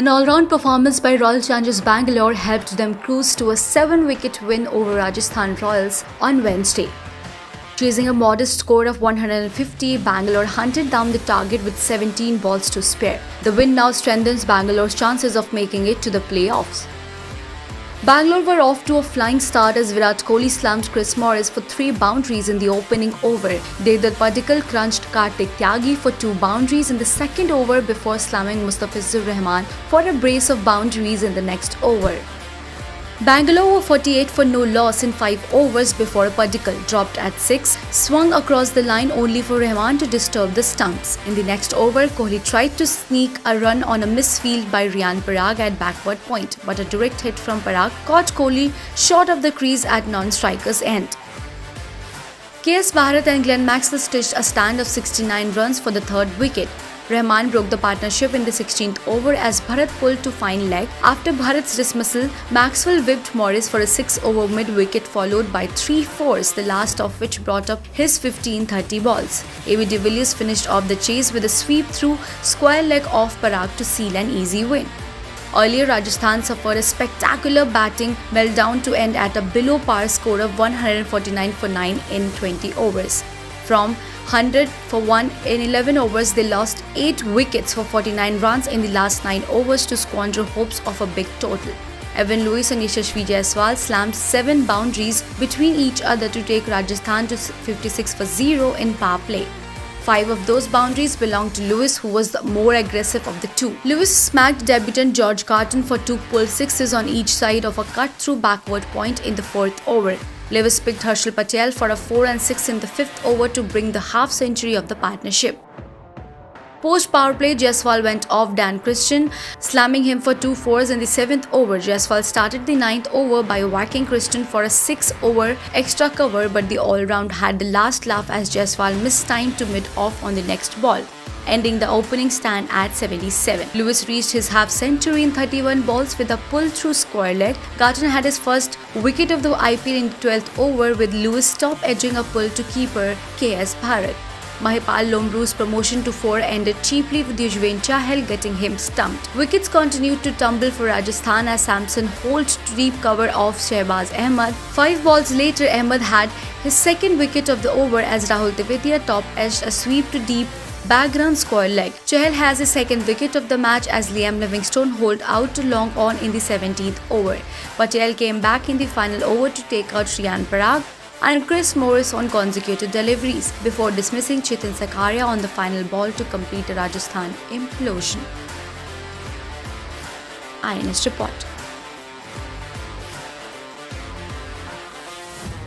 An all-round performance by Royal Challengers Bangalore helped them cruise to a 7-wicket win over Rajasthan Royals on Wednesday. Chasing a modest score of 150, Bangalore hunted down the target with 17 balls to spare. The win now strengthens Bangalore's chances of making it to the playoffs. Bangalore were off to a flying start as Virat Kohli slammed Chris Morris for 3 boundaries in the opening over. Devdutt Padikkal crunched Kartik Tyagi for 2 boundaries in the second over before slamming Mustafizur Rahman for a brace of boundaries in the next over. Bangalore were 48 for no loss in 5 overs before Padikkal dropped at 6, swung across the line only for Rahman to disturb the stumps. In the next over, Kohli tried to sneak a run on a misfield by Riyan Parag at backward point, but a direct hit from Parag caught Kohli short of the crease at non-striker's end. KS Bharat and Glenn Maxwell stitched a stand of 69 runs for the third wicket. Rahman broke the partnership in the 16th over as Bharat pulled to fine leg. After Bharat's dismissal, Maxwell whipped Morris for a 6-over mid-wicket followed by 3 fours, the last of which brought up his 15-30 balls. AB de Villiers finished off the chase with a sweep through square leg off Parag to seal an easy win. Earlier, Rajasthan suffered a spectacular batting meltdown to end at a below-par score of 149 for 9 in 20 overs. From 100 for 1 in 11 overs, they lost 8 wickets for 49 runs in the last 9 overs to squander hopes of a big total. Evan Lewis and Yashasvi Jaiswal slammed 7 boundaries between each other to take Rajasthan to 56 for 0 in power play. 5 of those boundaries belonged to Lewis, who was the more aggressive of the two. Lewis smacked debutant George Carton for 2 pulled sixes on each side of a cut-through backward point in the 4th over. Lewis picked Harshal Patel for a 4 and 6 in the 5th over to bring the half-century of the partnership. Post-power play, Jaiswal went off Dan Christian, slamming him for 2 fours in the 7th over. Jaiswal started the 9th over by whacking Christian for a 6-over extra cover, but the all-round had the last laugh as Jaiswal missed time to mid-off on the next ball, ending the opening stand at 77. Lewis reached his half-century in 31 balls with a pull-through square leg. Carton had his first wicket of the IPL in the 12th over, with Lewis top-edging a pull to keeper KS Bharat. Mahipal Lomru's promotion to 4 ended cheaply with Yuzvendra Chahal getting him stumped. Wickets continued to tumble for Rajasthan as Samson holed to deep cover of Shehbaz Ahmed. 5 balls later, Ahmed had his second wicket of the over as Rahul Tewatia top-edged a sweep to deep background square leg. Chahal has his second wicket of the match as Liam Livingstone holed out to long on in the 17th over. Patel came back in the final over to take out Riyan Parag and Chris Morris on consecutive deliveries before dismissing Chetan Sakaria on the final ball to complete a Rajasthan implosion. INS report.